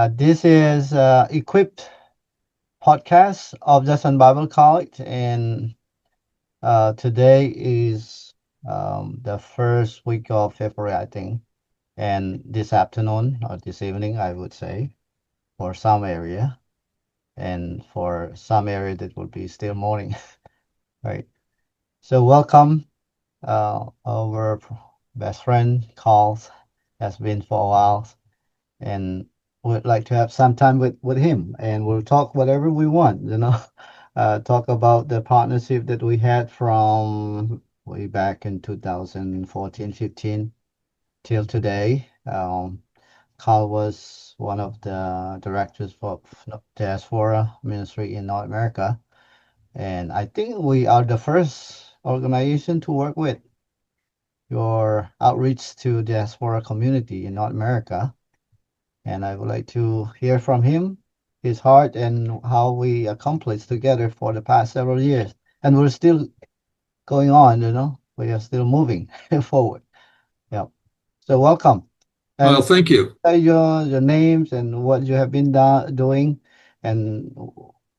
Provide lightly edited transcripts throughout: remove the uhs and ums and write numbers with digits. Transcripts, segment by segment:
This is Equipped podcast of the Sun Bible College, and today is the first week of February, I think, and this afternoon or this evening, I would say, for some area, and for some area that will be still morning, right? So welcome, our best friend Carl has been for a while, and would like to have some time with him, and we'll talk whatever we want, talk about the partnership that we had from way back in 2014, 15 till today. Carl was one of the directors for Diaspora Ministry in North America, and I think we are the first organization to work with your outreach to diaspora community in North America, and I would like to hear from him, his heart, and how we accomplished together for the past several years. And we're still going on, we are still moving forward. Yeah. So welcome. Well, And thank you. say your names and what you have been doing and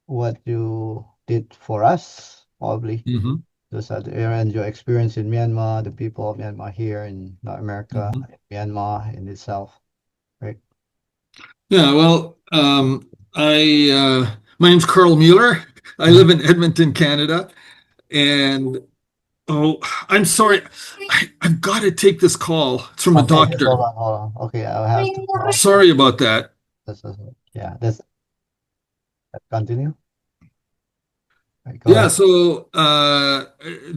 what you did for us, probably. hmm Those are the area and your experience in Myanmar, the people of Myanmar here in North America, hmm Myanmar in itself, right? Yeah, well, my name's Carl Mueller. I live in Edmonton, Canada, and oh, I'm sorry, I've got to take this call. It's from a Okay, just doctor. hold on. Okay, I'll have to pause. Sorry about that. Yeah, let's continue. Right, go Yeah, ahead. so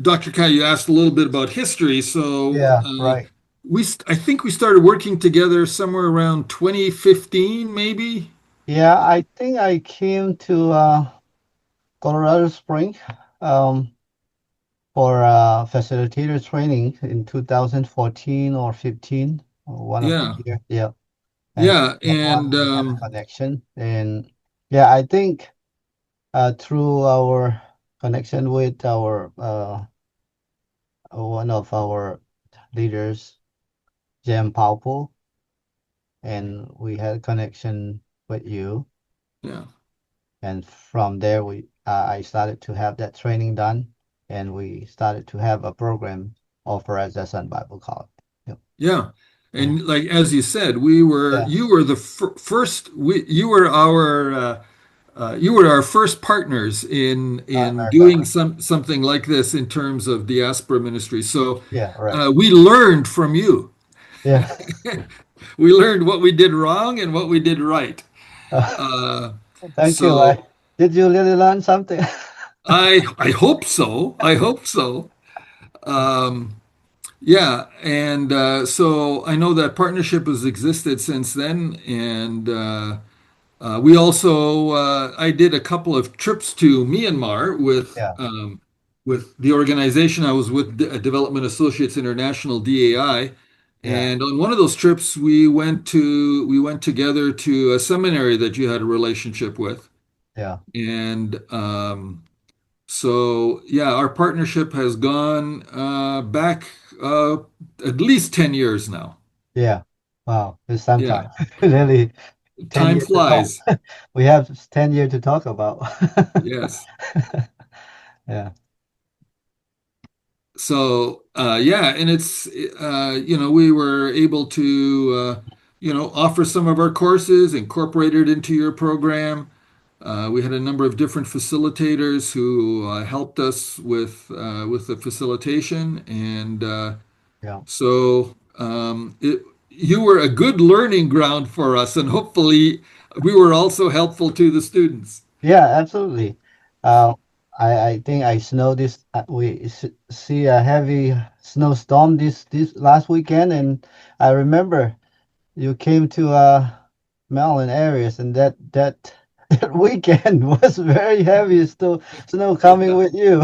Dr. Kai, you asked a little bit about history. So Yeah, right. I think we started working together somewhere around 2015, maybe. Yeah, I think I came to Colorado Springs um, for facilitator training in 2014 or 15, or one of the Yeah, year. Yeah, and from yeah, that and on we had a connection, and yeah, I think through our connection with our one of our leaders, Jem Paupel, and we had a connection with you. yeah. And from there, I started to have that training done, and we started to have a program offered as a Sun Bible College. Yep. Yeah. Yeah. And like as you said, Yeah. you were the first you were our first partners in America. doing Right. something like this in terms of diaspora ministry. So Yeah. Right. we learned from you. Yeah. We learned what we did wrong and what we did right. Uh, Thank you. so Did you really learn something? I hope so. I hope so. Um, Yeah, and so I know that partnership has existed since then, and we also I did a couple of trips to Myanmar Yeah. with the organization I was with, Development Associates International (DAI), Yeah. and on one of those trips we went together to a seminary that you had a relationship with, Yeah. and so yeah, our partnership has gone back at least 10 years now. Yeah. Wow. It's some Yeah, time. Really, 10 time years to talk. flies. We have 10 years to talk about. Yes. Yeah. So yeah, and it's we were able to offer some of our courses incorporated into your program. We had a number of different facilitators who helped us with the facilitation, and Yeah. so you were a good learning ground for us, and hopefully we were also helpful to the students. Yeah, absolutely. Uh, I think I snow this. See a heavy snowstorm this last weekend, and I remember you came to Maryland areas, and that that weekend was very heavy snow coming with you.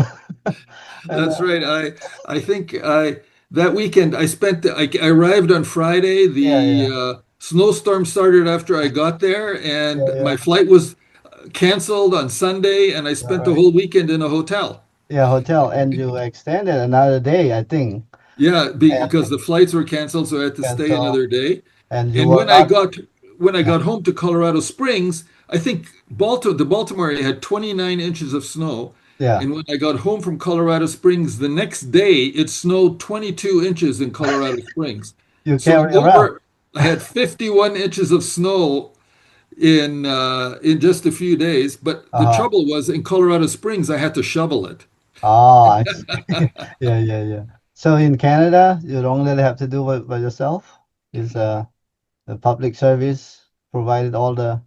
And That's right. I think that weekend I arrived on Friday. yeah, The yeah, snowstorm started after I got there, yeah, and my yeah. flight was canceled on Sunday, and I All spent the right. whole weekend in a hotel. Yeah, hotel, and you extended another day, I think, Yeah, and because the flights were canceled, so I had to and stay so another day. and you And were not. when I Yeah. got home to Colorado Springs, I think the Baltimore area had 29 inches of snow. Yeah. And when I got home from Colorado Springs the next day, it snowed 22 inches in Colorado Springs. You So carry around. I had 51 inches of snow in just a few days. But the Uh-huh. trouble was in Colorado Springs, I had to shovel it. Oh, I see. Yeah, yeah, yeah. So in Canada, you don't really have to do it by yourself. Is the public service provided all the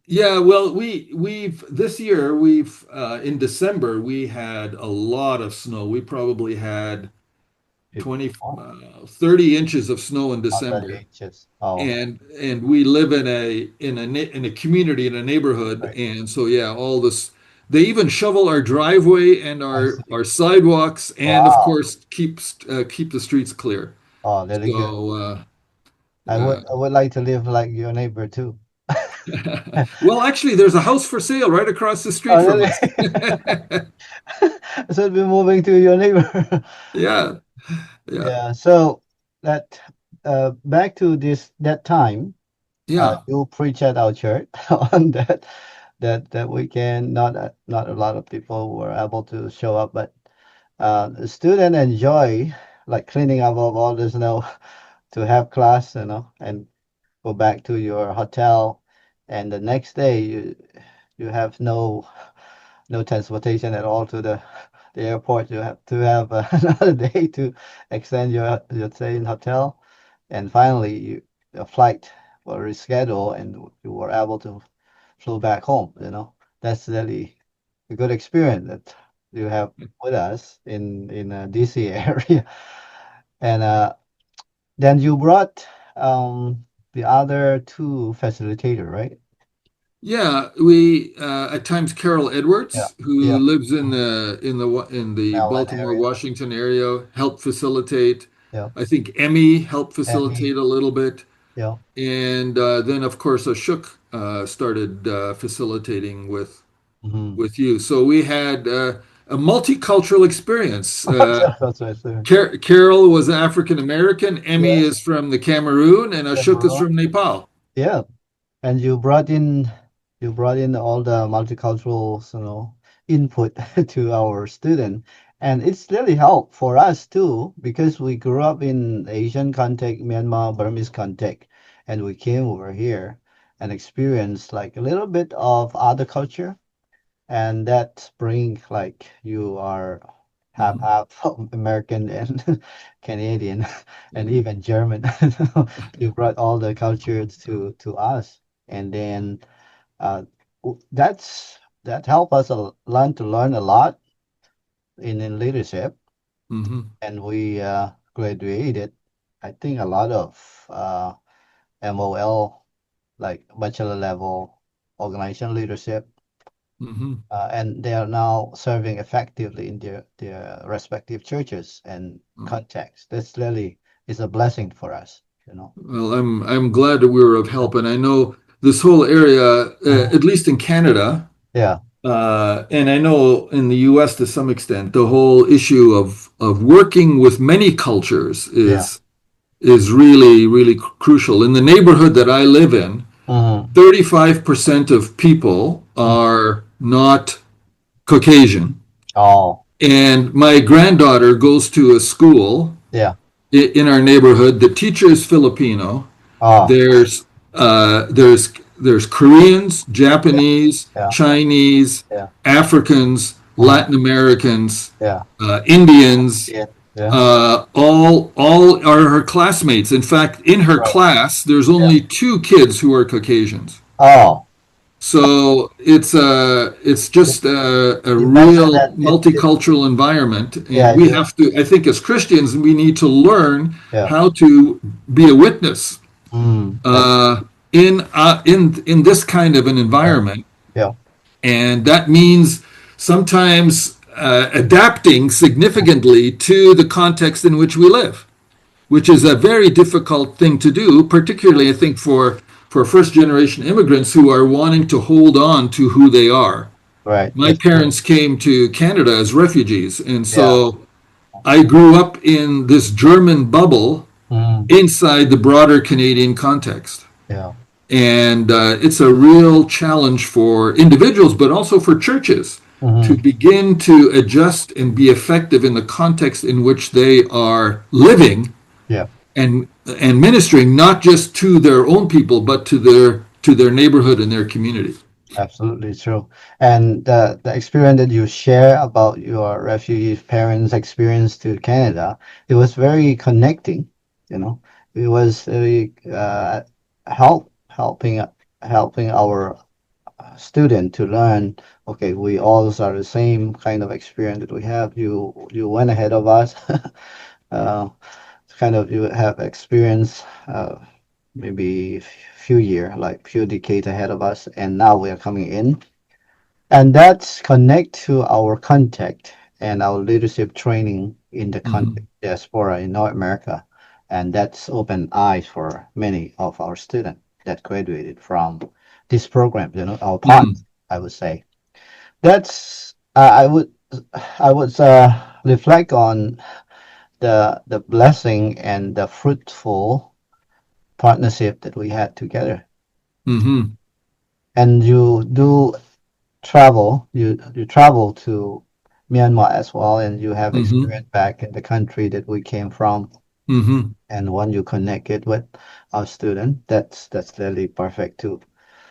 Yeah, well, we've this year we've in December we had a lot of snow. We probably had it, 20 oh, 30 inches of snow in oh, 30 December. inches. Oh, And we live in a community in a neighborhood, right. and so yeah, all this they even shovel our driveway and I see. our sidewalks, and of Wow. course keep the streets clear. Oh, really good. So uh, I would like to live like your neighbor too. well, actually, there's a house for sale right across the street Oh, from really? us. So we're moving to your neighbor. Yeah, yeah, Yeah. So that back to this that time, yeah. you preach at our church on that weekend. Not a lot of people were able to show up, but the student enjoy like cleaning up of all the snow to have class, and go back to your hotel, and the next day you have no transportation at all to the airport. You have to have another day to extend your stay in hotel, and finally your flight was rescheduled, and you were able to flew back home. That's really a good experience that you have with us in DC area, and then you brought the other two facilitator, right? Yeah, we at times Carol Yeah, Edwards, who yeah, lives mhm. in the Maryland Baltimore area. Washington area, helped facilitate. Yeah, I think Emmy helped Emmy. facilitate a little bit, Yeah. and then of course Ashok started facilitating Mm-hmm. with you. So we had a multicultural experience. That's right, sir. Carol was African American, Emmy Yes, is from the Cameroon, and Ashok is Cameroon. from Nepal. Yeah, and you brought in all the multicultural, input to our student, and it's really helped for us too because we grew up in Asian context, Myanmar, Burmese context, and we came over here and experienced like a little bit of other culture, and that bring like you are half Mhm. half American and Canadian and Yeah. even German. You brought all the cultures to us, and then uh, that helped us learn a lot in leadership, Mhm. and we graduated. I think a lot of MOL, like bachelor level organization leadership, Mhm. and they are now serving effectively in their respective churches and Mhm. contexts. That's really is a blessing for us. Well, I'm glad that we were of help, and I know this whole area, Mhm. at least in Canada, Yeah, and I know in the U.S. to some extent, the whole issue of working with many cultures yeah. is really crucial. In the neighborhood that I live in, Hmm. 35% of people are not Caucasian, Oh, and my granddaughter goes to a school yeah. in our neighborhood. The teacher is Filipino. Oh, There's there's Koreans, Japanese, yeah, Chinese, yeah. Africans, Hmm. Latin Americans, Yeah, Indians. yeah, yeah. All are her classmates. In fact, in her Right. class, there's Yeah. only two kids who are Caucasians. Oh, So it's just a you mentioned real that it multicultural environment, and yeah, we have to. I think as Christians, we need to learn yeah. how to be a witness That's uh, in this kind of an yeah, environment, yeah. and that means sometimes adapting significantly to the context in which we live, which is a very difficult thing to do, particularly I think for first generation immigrants who are wanting to hold on to who they are. Right. My That's true. parents came to Canada as refugees, and Yeah. so I grew up in this German bubble Mm, inside the broader Canadian context. yeah. And it's a real challenge for individuals, but also for churches to Mm-hmm. begin to adjust and be effective in the context in which they are living Yeah. and ministering, not just to their own people, but to their neighborhood and their community. Absolutely true. And the experience that you share about your refugee parents' experience to Canada, it was very connecting, you know. It was very helping our student to learn, okay, we all are the same kind of experience that we have. You went ahead of us. uh, kind of you have experience maybe few year, like few decades ahead of us, and now we are coming in. And that's connect to our contact and our leadership training in the Mm-hmm. diaspora in North America. And that's opened eyes for many of our students that graduated from this program, our partners, Mm-hmm. I would say. That's, I would reflect on the blessing and the fruitful partnership that we had together. Mm-hmm. And you do you travel to Myanmar as well, and you have Mm-hmm. experience back in the country that we came from. Mm-hmm. And when you connect it with our student, that's really perfect too.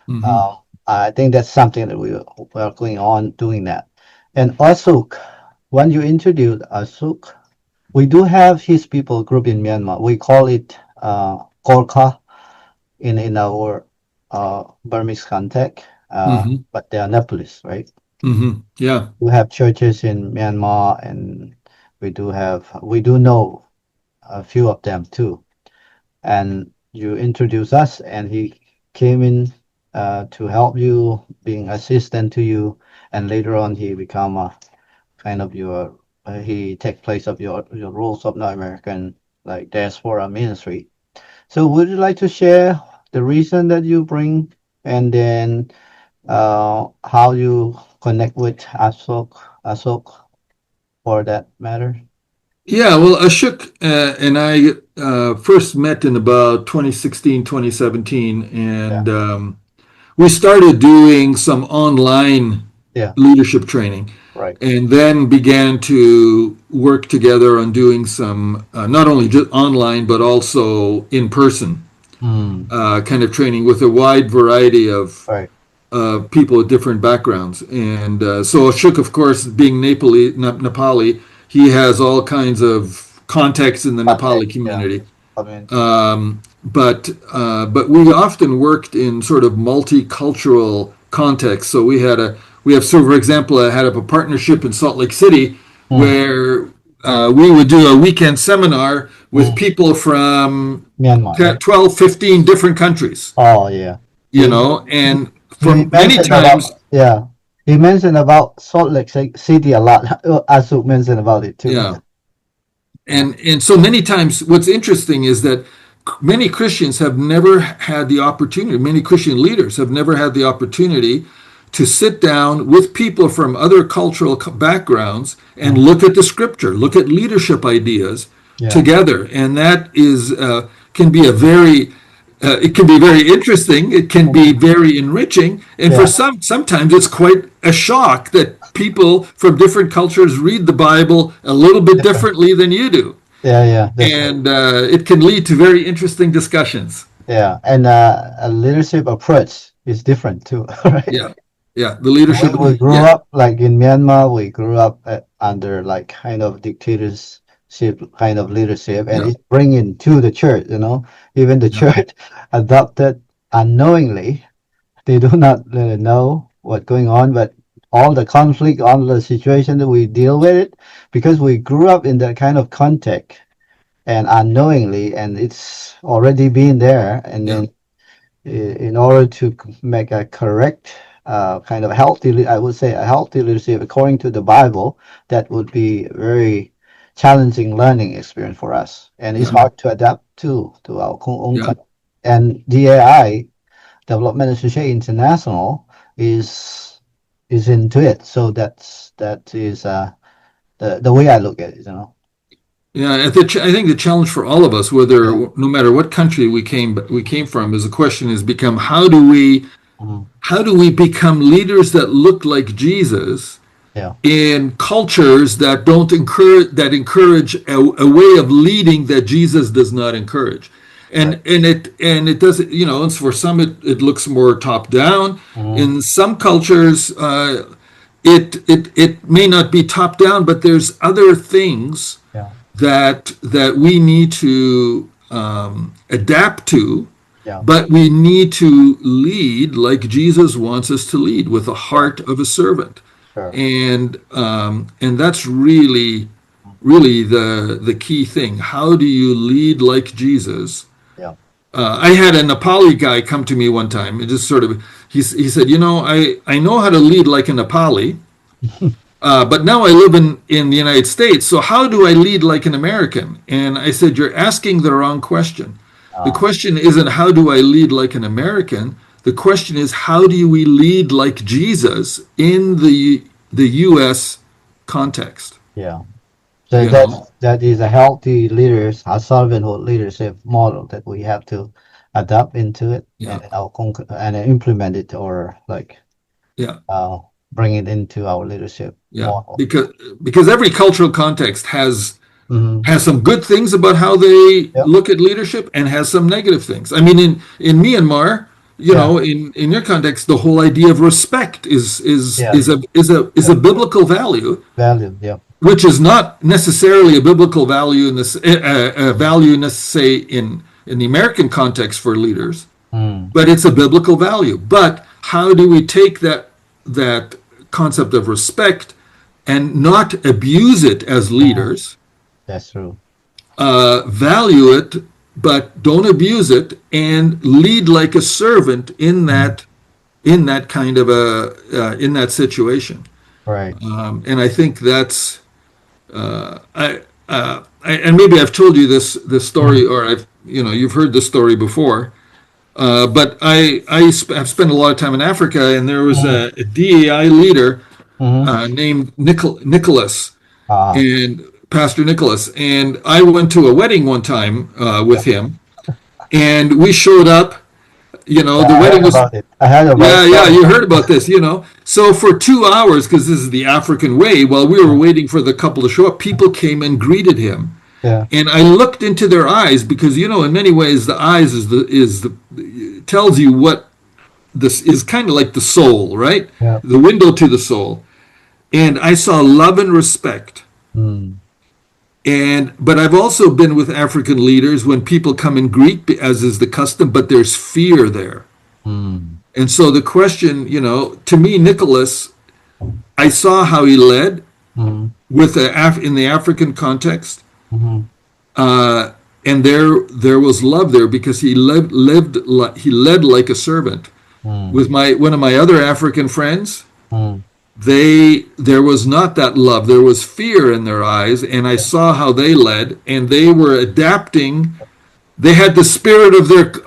Mm-hmm. Uh, I think that's something that we're going on doing that. And Asuk, when you introduce Asuk, we do have his people group in Myanmar. We call it Gorkha in our Burmese context, Mm-hmm. but they are Nepalese, right? Mm-hmm. Yeah. We have churches in Myanmar, and we do know a few of them too. And you introduce us, and he came in to help you, being assistant to you, and later on he become a kind of your he take place of your roles of North American like diaspora ministry. So would you like to share the reason that you bring, and then how you connect with Asok for that matter? Yeah, well, Ashok and I first met in about 2016, 2017, Yeah, and we started doing some online yeah, leadership training right. and then began to work together on doing some not only just online but also in person Mm, kind of training with a wide variety of right. people with different backgrounds. And so Ashok, of course, being Nepali, he has all kinds of context in the Nepali Context, yeah, community. community. But we often worked in sort of multicultural contexts. So we have, so for example, I had a partnership in Salt Lake City Mm, where we would do a weekend seminar with mm. people from Myanmar, right? 12, 15 different countries, Oh, yeah. you He know, he and he from many mentioned about, times, yeah. He mentioned about Salt Lake City a lot. Asuk mentioned about it too. yeah. Yeah, And so many times, what's interesting is that many Christians have never had the opportunity, many Christian leaders have never had the opportunity to sit down with people from other cultural backgrounds and mm, look at the scripture, look at leadership ideas yeah, together. And that is can be a very it can be very interesting. It can be mm, very enriching, and for yeah, sometimes it's quite a shock that people from different cultures read the Bible a little bit different. differently than you do, Yeah, yeah, different. and it can lead to very interesting discussions. Yeah, and a leadership approach is different too, right? Yeah, yeah, the leadership. We grew Yeah, up like in Myanmar, we grew up under like kind of dictatorship kind of leadership, and yeah, it's bringing to the church, even the yeah, church adopted unknowingly. They do not really know what's going on, but all the conflict, all the situation that we deal with it, because we grew up in that kind of context and unknowingly, and it's already been there, and yeah, then in order to make a correct kind of healthy, I would say a healthy leadership according to the Bible, that would be a very challenging learning experience for us, and it's yeah, hard to adapt to our own yeah, country. And DAI, Development Association International, is into it, so that is the way I look at it. Yeah, I think the challenge for all of us, whether Yeah. no matter what country we came from, is the question has become Mhm. how do we become leaders that look like Jesus Yeah. in cultures that don't encourage a way of leading that Jesus does not encourage. Right. And it does, you know, and for some it looks more top down. Mhm. In some cultures it may not be top down, but there's other things Yeah. that we need to adapt to, Yeah. but we need to lead like Jesus wants us to lead, with a Yeah. heart of a servant. Sure. And that's really the key thing. How do you lead like Jesus? Yeah. I had a Nepali guy come to me one time. It just sort of he said, you know, I know how to lead like a Nepali, but now I live in the United States, so how do I lead like an American? And I said, you're asking the wrong question. The Ah. question isn't how do I lead like an American? The question is how do we lead like Jesus in the U.S. context? Yeah. So You know, that is a healthy leaders, a servanthood leadership model that we have to adapt into it yeah, and and implement it, or like yeah. uh, bring it into our leadership Yeah, model. because every cultural context Hmm. has some good things about how they Yep. look at leadership and has some negative things. I mean, in Myanmar, you Yeah. know, in your context, the whole idea of respect Yeah. is a biblical value, Value. Yep. which is not necessarily a biblical value in this a value necessarily in the American context for leaders, Mm. but it's a biblical value. But how do we take that concept of respect and not abuse it as Mm. leaders, That's true. value it, but don't abuse it, and lead like a servant Mm. in that kind of a in that situation. Right. And I think that's and maybe I've told you this story, Mm. or I've you know you've heard this story before. But have spent a lot of time in Africa, and there was Mm. a DAI leader Mm-hmm. named Nicholas, Ah. and Pastor Nicholas. And I went to a wedding one time Yeah. with him, and we showed up. You know, Yeah. the I heard wedding was, about it. I heard about the yeah, yeah, story. you heard about this, you know. So for 2 hours, because this is the African way, while we were Yeah. waiting for the couple to show up, people came and greeted him. Yeah. And I looked into their eyes because, you know, in many ways, the eyes is the tells you what this is, kind of like the soul, right? Yeah. The window to the soul. And I saw love and respect. Mm. And but I've also been with African leaders when people come and greet, as is the custom, but there's fear there. Mm. And so the question, you know, to me, Nicholas, I saw how he led Mm. with in the African context, Mm. and there was love there because he led like a servant. With Mm. my one of my other African friends, Mm. there was not that love. There was fear in their eyes, and I saw how they led, and they were adapting. They had the spirit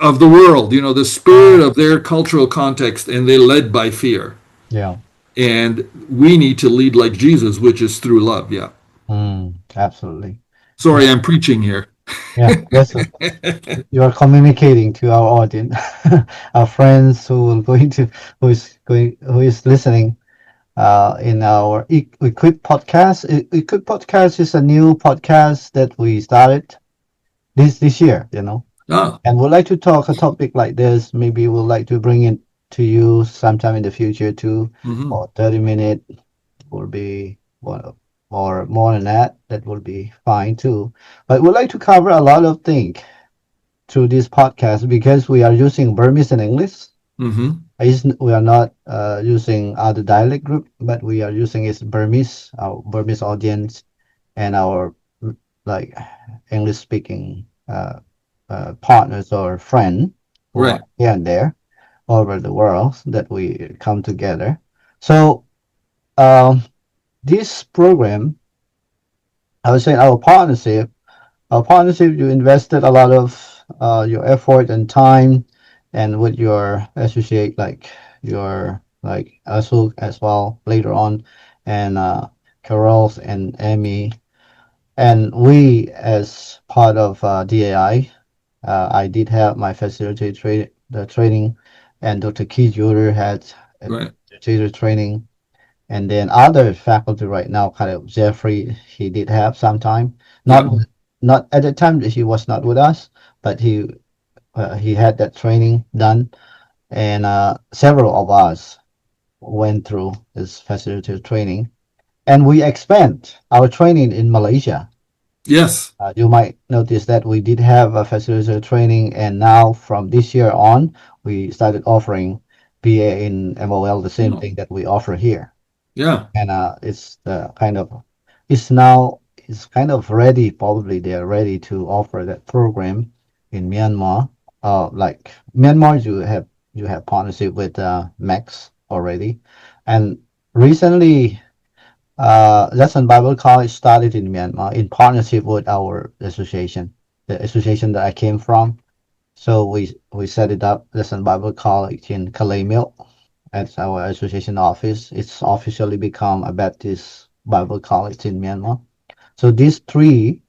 of the world, you know, the spirit Mm. of their cultural context, and they led by fear. Yeah. And we need to lead like Jesus, which is through love. Yeah. Mm. Absolutely. Sorry, I'm preaching here. Yeah. That's you are communicating to our audience, our friends who are who is listening in our Equip podcast. Equip podcast is a new podcast that we started this year, Ah, and would like to talk a topic like this. Maybe we'd like to bring it to you sometime in the future too, mhm. or 30 minutes will be one, or more than that. That will be fine too. But we'd like to cover a lot of things through this podcast because we are using Burmese and English. Mhm. We are not using other dialect group, but we are using is Burmese, our Burmese audience, and our like English speaking partners or friends who are Right. here and there all over the world that we come together. So um, this program, I would say our partnership, you invested a lot of your effort and time, and with your associate, like your like Asu as well later on, and Carols and Amy. And we, as part of DAI, I did have my facilitator the training, and Dr. Keith Yoder had a Right. facilitator training. And then other faculty right now, kind of Jeffrey, he did have some time. Not Yeah. not at the time that he was not with us, but he had that training done, and several of us went through this facilitator training, and we expand our training in Malaysia. Yes. You might notice that we did have a facilitator training, and now from this year on, we started offering BA in MOL, the same Oh, thing that we offer here. yeah. And it's the kind of it's now it's kind of ready. Probably they are ready to offer that program in Myanmar. Like Myanmar, you have partnership with Max already, and recently Lesson Bible College started in Myanmar in partnership with our association, the association that I came from. So we set it up, Lesson Bible College in Kalay Milk. That's our association office. It's officially become a Baptist Bible College in Myanmar. So these three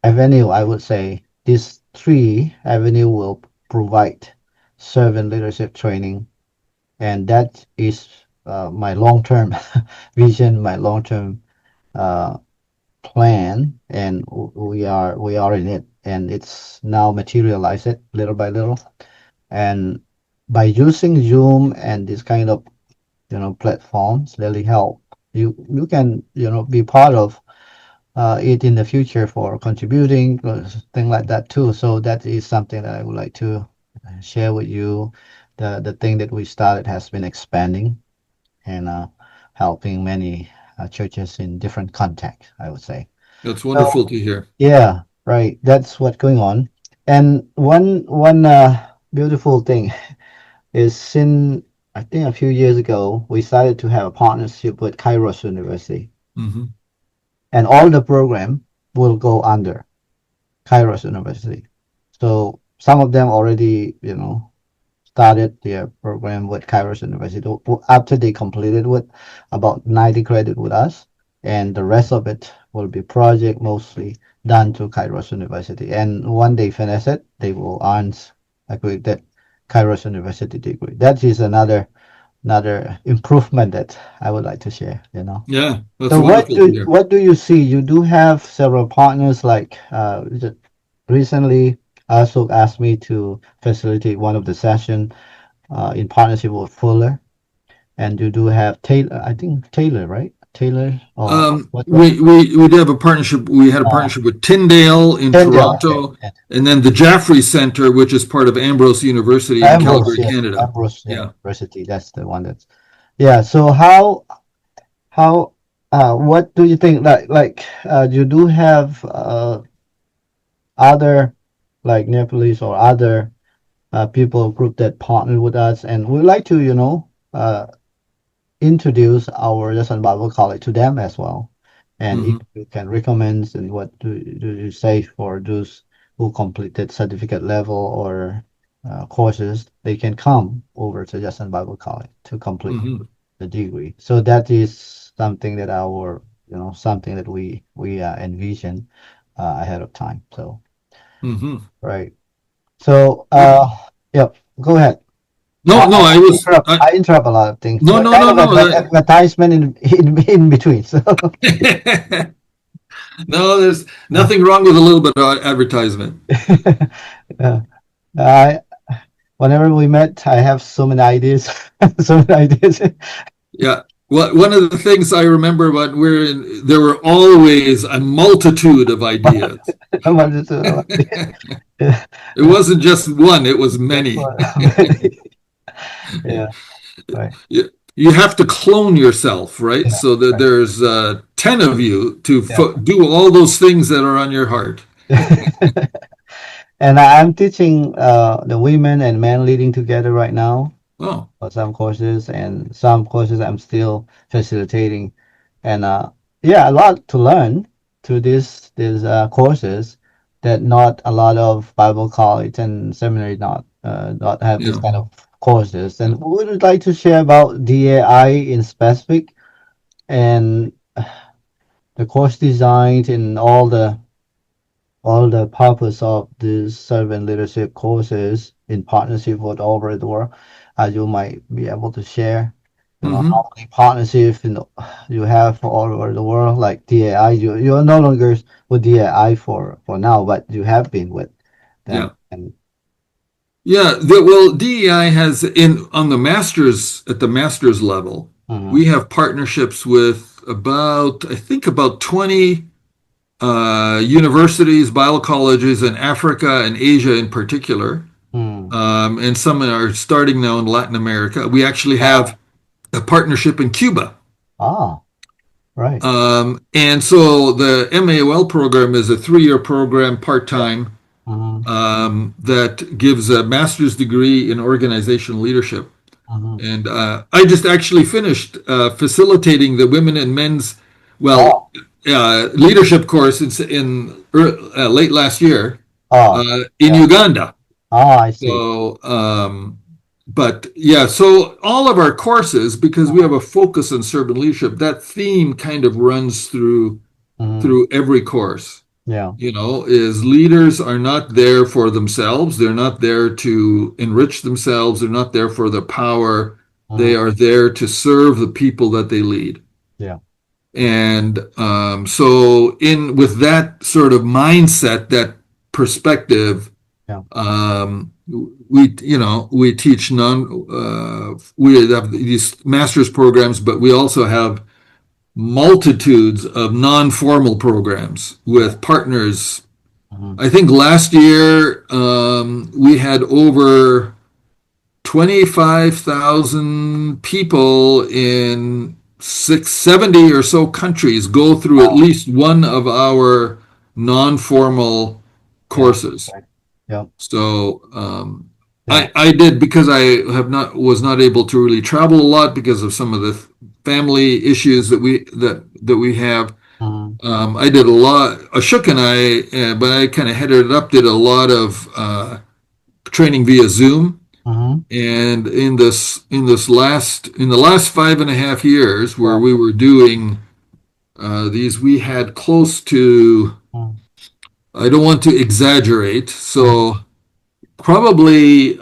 avenue, I would say, these three avenue will provide servant leadership training, and that is my long-term vision, my long-term uh, plan, and we are in it, and it's now materialized it little by little. And by using Zoom and this kind of platforms really help you can be part of it in the future for contributing thing like that too. So that is something that I would like to share with you. The thing that we started has been expanding and helping many churches in different contexts, I would say. That's So wonderful to hear. yeah, right, that's what's going on. And one beautiful thing is, in I think a few years ago, we started to have a partnership with Kairos University, Hmm. and all the program will go under Kairos University. So some of them already, started their program with Kairos University after they completed with about 90 credit with us, and the rest of it will be project mostly done to Kairos University. And when they finish it, they will earn a that Kairos University degree. That is another improvement that I would like to share. Yeah, that's So wonderful to hear. what do you see? You do have several partners like recently Ashok asked me to facilitate one of the session in partnership with Fuller, and you do have Taylor. I think Taylor, right? Taylor or what? We did have a partnership. We had a Uh, partnership with Tyndale in Tyndale. Okay. Toronto, and then the Jaffrey Center, which is part of Ambrose University in Ambrose, Calgary, yes, Canada. Ambrose Yeah. University. That's the one that's yeah. So how what do you think? You do have other like Nepalese or other people group that partner with us, and we like to introduce our Lesson Bible College to them as well. And if Hmm. you can recommend, and what do you say for those who completed certificate level or courses, they can come over to Lesson Bible College to complete Hmm. the degree. So that is something that something that we envision ahead of time. So Hmm. right. So yep. Go ahead. No, no, I was. I interrupt a lot of things. No, no, Kind no, of no. advertisement in between. So No, there's nothing wrong with a little bit of advertisement. yeah. I whenever we met, I have so many ideas, so many ideas. Yeah. Well, one of the things I remember when there were always a multitude of ideas. I wanted to- yeah, It wasn't just one, it was that's many. what- yeah, right. you, you have to clone yourself, right? Yeah, So that right. there's 10 of you to Yeah. do all those things that are on your heart. And I'm teaching the women and men leading together right now Oh, for some courses, and some courses I'm still facilitating. And yeah, a lot to learn through these courses that not a lot of Bible college and seminary not have this yeah. kind of courses. And we would like to share about DAI in specific, and the course designs and all the purpose of these servant leadership courses in partnership with all over the world, as you might be able to share, Hmm. how many partnerships you have for all over the world, like DAI. You're no longer with DAI for now, but you have been with them. Yeah. And Yeah, well, DEI has in on the masters at the masters level, mhm, we have partnerships with about I think about 20 universities, Bible colleges in Africa and Asia in particular, mm, and some are starting now in Latin America. We actually wow. have a partnership in Cuba. Ah, right. And so the MAOL program is a 3-year program, part Yeah. time, Mm-hmm. that gives a master's degree in organizational leadership. Mm-hmm. And I just actually finished facilitating the women and men's, well, Oh, leadership course late last year oh, in yeah. Uganda. Oh, I see. So, but yeah, so all of our courses, because we have a focus on servant leadership, that theme kind of runs Mm-hmm. through every course. Yeah. Is leaders are not there for themselves. They're not there to enrich themselves. They're not there for the power. They Mm-hmm. are there to serve the people that they lead. Yeah. And so, in with that sort of mindset, that perspective, Yeah. we teach we have these master's programs, but we also have multitudes of non-formal programs Yeah. with partners. Mm-hmm. I think last year we had over 25,000 people in 70 or so countries go through at Oh, least one of our non-formal yeah. courses. Right. Yeah. So Yeah. I did because I have not was not able to really travel a lot because of some of the family issues that we have. Mm-hmm. I did a lot. Ashok and but I kind of headed it up. Did a lot of training via Zoom, Mm-hmm. and in the last 5.5 years, where Yeah. we were doing these, we had close to. Mm-hmm. I don't want to exaggerate, so probably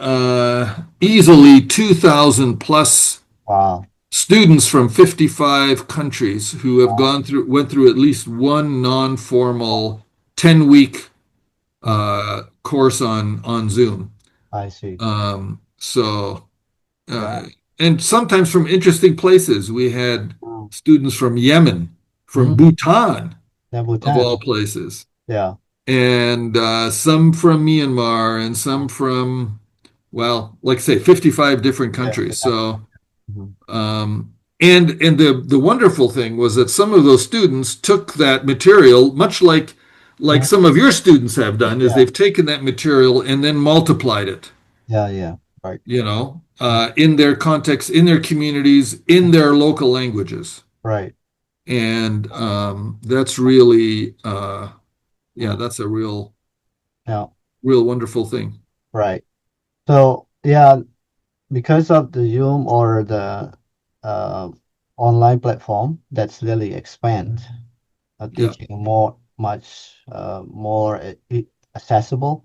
easily 2,000 plus Wow. students from 55 countries who have Wow. went through at least one non-formal 10-week Mm, course on Zoom. I see. So Yeah. uh, and sometimes from interesting places. We had Mm. students from Yemen, from Mm-hmm. Bhutan, Yeah, of Bhutan. all places, Yeah. and some from Myanmar, and some from, well, like I say, 55 different Yeah. countries. Bhutan. So Mm-hmm. Um, and the wonderful thing was that some of those students took that material, much like Mm-hmm. some of your students have done, is Yeah. they've taken that material and then multiplied it, Yeah. Yeah. Right. in their context, in their communities, in their local languages, Right. and that's really, yeah, Mm. that's a Yeah. real wonderful thing. Right. So yeah, because of the Zoom or the uh, online platform that's really expand Yeah. teaching much more accessible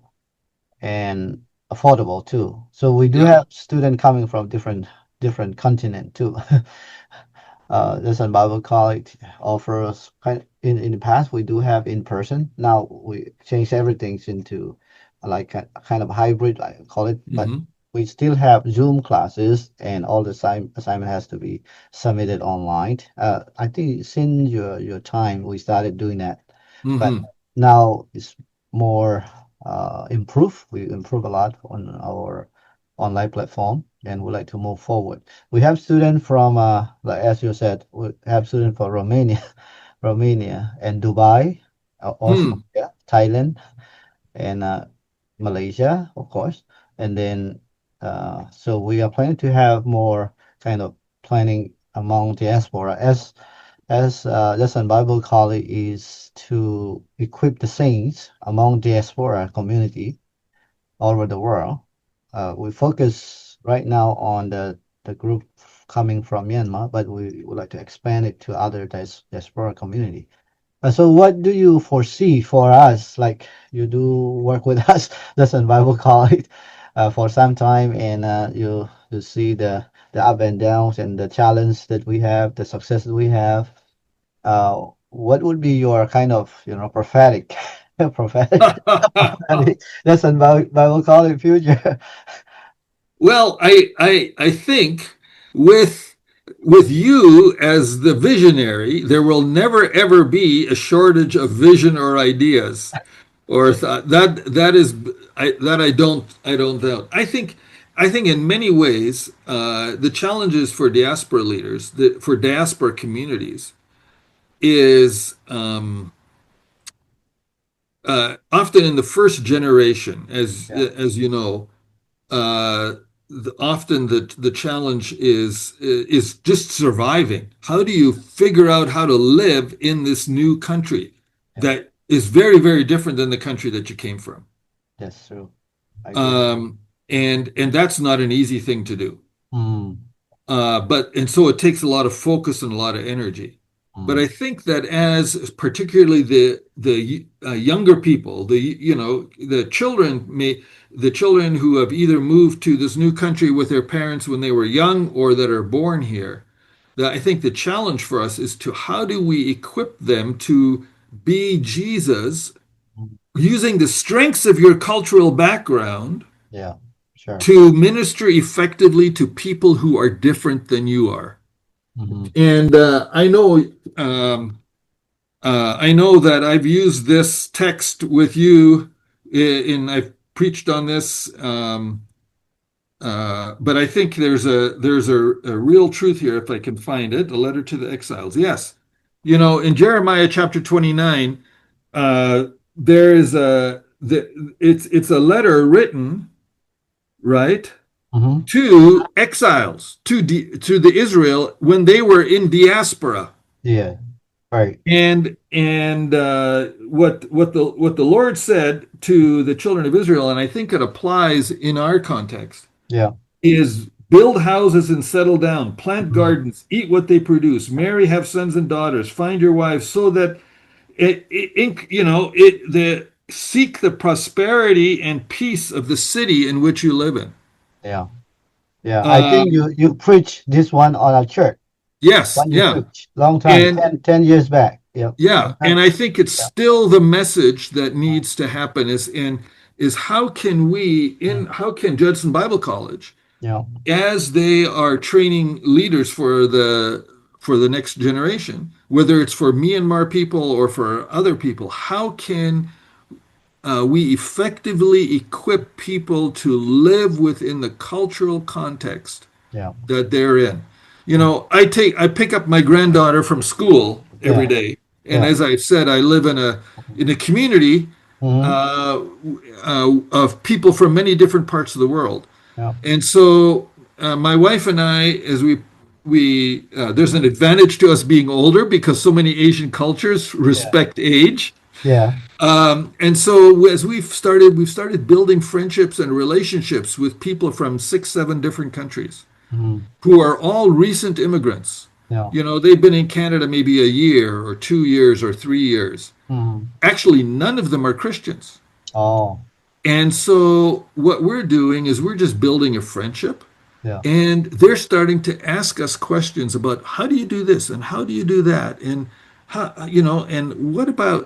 and affordable too. So we do Yeah. have students coming from different continent too. This and Bible College offers in the past we do have in person. Now we change everything into like a kind of hybrid, I call it, but Hmm. we still have Zoom classes and all the assignment has to be submitted online. I think since your time we started doing that, but Hmm. now it's more improved. We improve a lot on our online platform and would like to move forward. We have students from, like as you said, we have students from Romania, Romania and Dubai, Hmm. Australia, Thailand, and Malaysia, of course. And then, so we are planning to have more kind of planning among diaspora as Lesson Bible College is to equip the saints among diaspora community all over the world. We focus right now on the group coming from Myanmar, but we would like to expand it to other diaspora community. So what do you foresee for us? Like you do work with us, that's in Bible College, for some time, and you see the up and downs and the challenge that we have, the success that we have. What would be your kind of prophetic, prophetic, prophetic lesson Bible College future? Well, I think with you as the visionary, there will never ever be a shortage of vision or ideas or thought. That is that I don't doubt. I think in many ways the challenges for diaspora leaders, for diaspora communities, is often in the first generation, Yeah. as you know, often the challenge is just surviving. How do you figure out how to live in this new country Yeah. that is very, very different than the country that you came from? That's true. I agree. Um, and that's not an easy thing to do. Mm, But and so it takes a lot of focus and a lot of energy. But I mm, think that as particularly the younger people, the children who have either moved to this new country with their parents when they were young or that are born here, that I think the challenge for us is to how do we equip them to be Jesus mm. using the strengths of your cultural background Yeah. Sure. to minister effectively to people who are different than you are. Hmm. And I know that I've used this text with you, I've preached on this, but I think there's a real truth here if I can find it. A letter to the exiles. Yes, in Jeremiah chapter 29, there is it's a letter written, right, Hmm. to exiles, to the Israel when they were in diaspora. Yeah. Right. And what the Lord said to the children of Israel, and I think it applies in our context, Yeah. is build houses and settle down, plant Mhm. gardens, eat what they produce, marry, have sons and daughters, find your wives, so that the seek the prosperity and peace of the city in which you live in. Yeah. Yeah. I think Um, you preached this one on our church yes, when you yeah, preach long time, and 10 years back. Yep. yeah, Long time. and I think it's Yeah. still the message that needs to happen is how can Judson Bible College, Yeah. as they are training leaders for the next generation, whether it's for Myanmar people or for other people, how can we effectively equip people to live within the cultural context Yeah. that they're in? I pick up my granddaughter from school every Yeah. day, and Yeah. as I said, I live in a community Hmm. uh, of people from many different parts of the world. Yeah. And so my wife and I, as we there's an advantage to us being older because so many Asian cultures Yeah. respect age. Yeah. And so as we've started building friendships and relationships with people from 6, 7 different countries Hmm. who are all recent immigrants. Yeah. They've been in Canada maybe a year or 2 years or 3 years. Hmm. Actually, none of them are Christians. Oh. And so what we're doing is we're just building a friendship. Yeah. And they're starting to ask us questions about how do you do this and how do you do that and and what about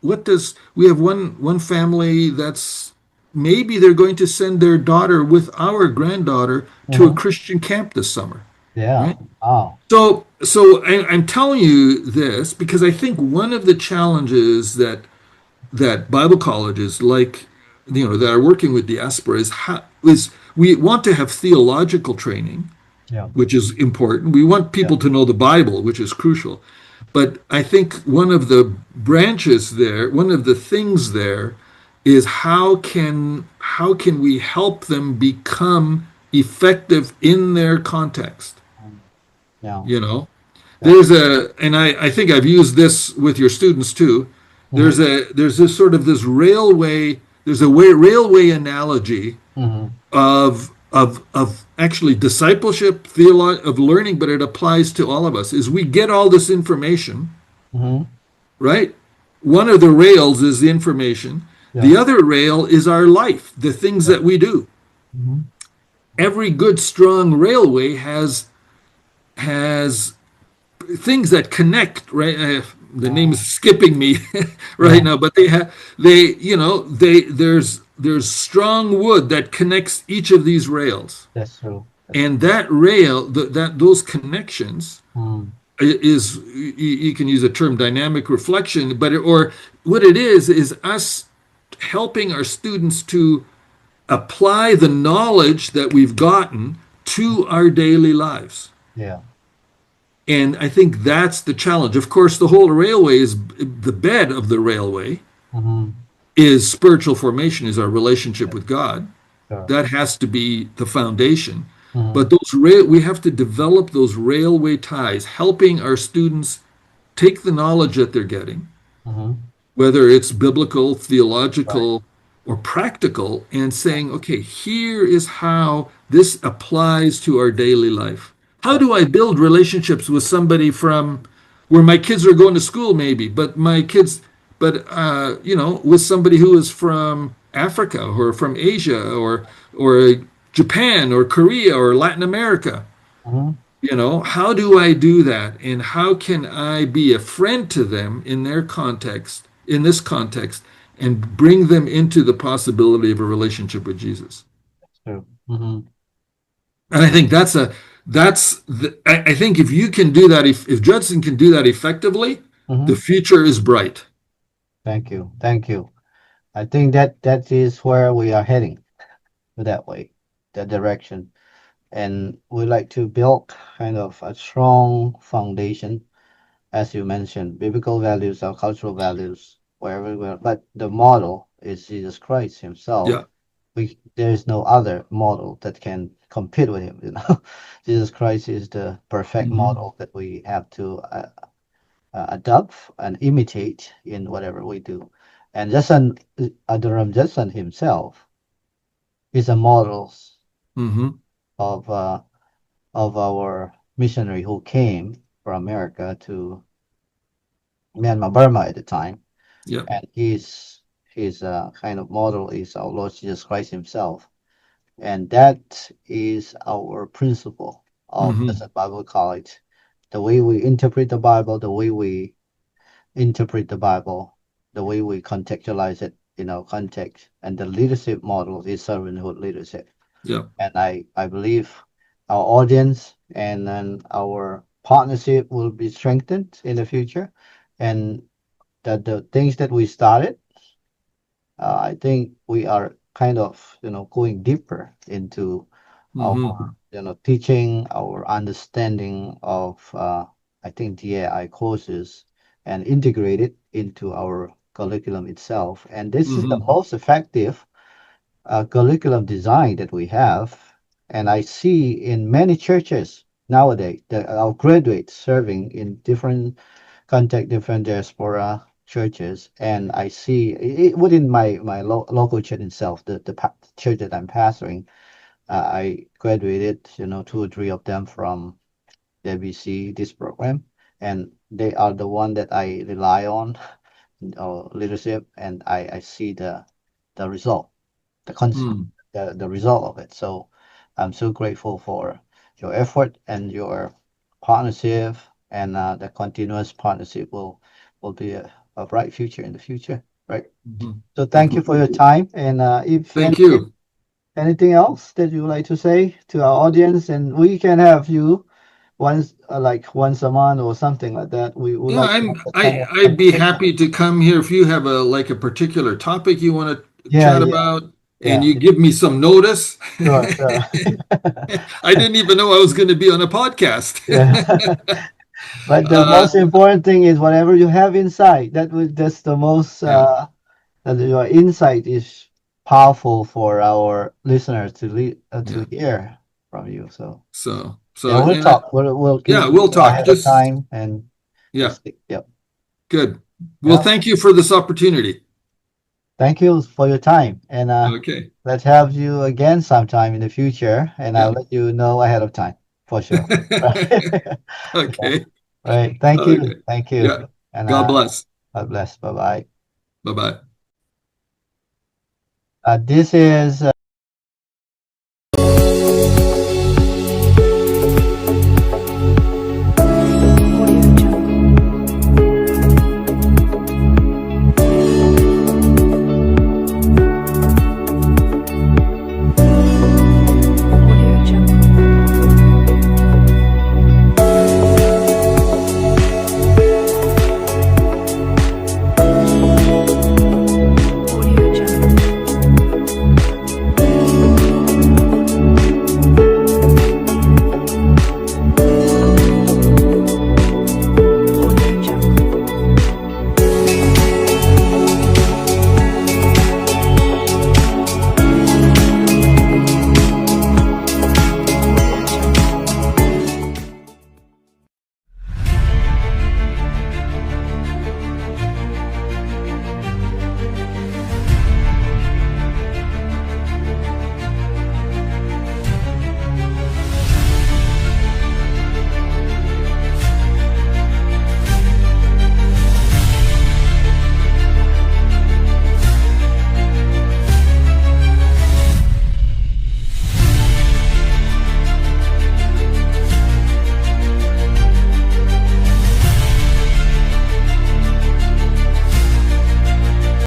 what does we have one family that's maybe they're going to send their daughter with our granddaughter to a Hmm. Christian camp this summer, Yeah. right? Oh. So I'm telling you this because I think one of the challenges that Bible colleges like that are working with diaspora is we want to have theological training, Yeah. which is important. We want Yeah. people to know the Bible, which is crucial. But I think one of the branches there, one of the things there is how can we help them become effective in their context? Mm. Yeah. You know, Yeah. and I think I've used this with your students too. Hmm. There's this sort of this railway, there's a railway analogy Hmm. of actually discipleship, of learning, but it applies to all of us. Is we get all this information, Hmm. right? One of the rails is the information. Yeah. The other rail is our life, the things Yeah. that we do. Mhm. Every good, strong railway has things that connect, right? The name is Mhm. skipping me right Yeah. now, but there's strong wood that connects each of these rails, That's true. That's and that rail, that those connections mm. is you can use the term dynamic reflection, or what it is us helping our students to apply the knowledge that we've gotten to our daily lives. Yeah. And I think that's the challenge. Of course, the whole railway is the bed of the railway Mhm. is spiritual formation, is our relationship with God. Sure. That has to be the foundation. But Mhm. we have to develop those railway ties, helping our students take the knowledge that they're getting, Mhm. whether it's biblical, Right. theological, or practical, and saying, okay, here is how this applies to our daily life. How That, do I build relationships with somebody from where my kids are going to school, maybe, with somebody who is from Africa or from Asia or Japan or Korea or Latin America? mhm. How do I do that? And how can I be a friend to them in this context, and bring them into the possibility of a relationship with Jesus? That's true. Mhm. And I think I think if you can do that, if Judson can do that effectively, the Mhm. future is bright. Thank you. Thank you. I think that is where we are heading, that way, that direction. And we like to build kind of a strong foundation, as you mentioned, biblical values, our cultural values, wherever we are. But the model is Jesus Christ Himself. Yeah. There is no other model that can compete with Him. Jesus Christ is the perfect Hmm. model that we have to adopt and imitate in whatever we do. And Jason, Adoram Jason himself is a model Hmm. of our missionary who came from America to Myanmar, Burma at the time, Yeah. and his kind of model is our Lord Jesus Christ Himself, and that is our principle of Hmm. Desert Bible College. The way we interpret the Bible, the way we interpret the Bible, the way we contextualize it in our context, and the leadership model is servanthood leadership. Yeah. And I believe our audience and then our partnership will be strengthened in the future, and that the things that we started, I think we are kind of going deeper into Hmm. our teaching, our understanding of I think DAI courses, and integrate it into our curriculum itself. And this is the Hmm. most effective curriculum design that we have. And I see in many churches nowadays that our graduates serving in different contact, different diaspora churches, and I see it within my local church itself, the church that I'm pastoring. I graduated, two or three of them from WC, this program, and they are the one that I rely on, leadership, and I see the result, the concept, Mm. the result of it. So I'm so grateful for your effort and your partnership, and the continuous partnership will be a bright future in the future, right? Hmm. So thank you for your time, and if Thank you. anything else that you would like to say to our audience, and we can have you once, like once a month or something like that. We would Yeah, like to have that kind of I'd be conversation. happy to come here if you have a particular topic you want to Yeah, chat yeah, about, and yeah. you give me some notice. Sure, sure. I didn't even know I was going to be on a podcast. Yeah. But the uh, most important thing is whatever you have inside. That's the most yeah, that your insight is powerful for our listeners to yeah. hear from you. So So yeah, we'll and talk. We'll give yeah, you we'll talk. ahead of Just time and yeah, just yep. good. Well, Yeah. thank you for this opportunity. Thank you for your time, and Okay. let's have you again sometime in the future, and I'll Yeah. let you know ahead of time for sure. Right. Yeah. Okay. Right. Thank you. Okay. Thank Yeah. you. And God bless. God bless. Bye bye. Bye bye. This is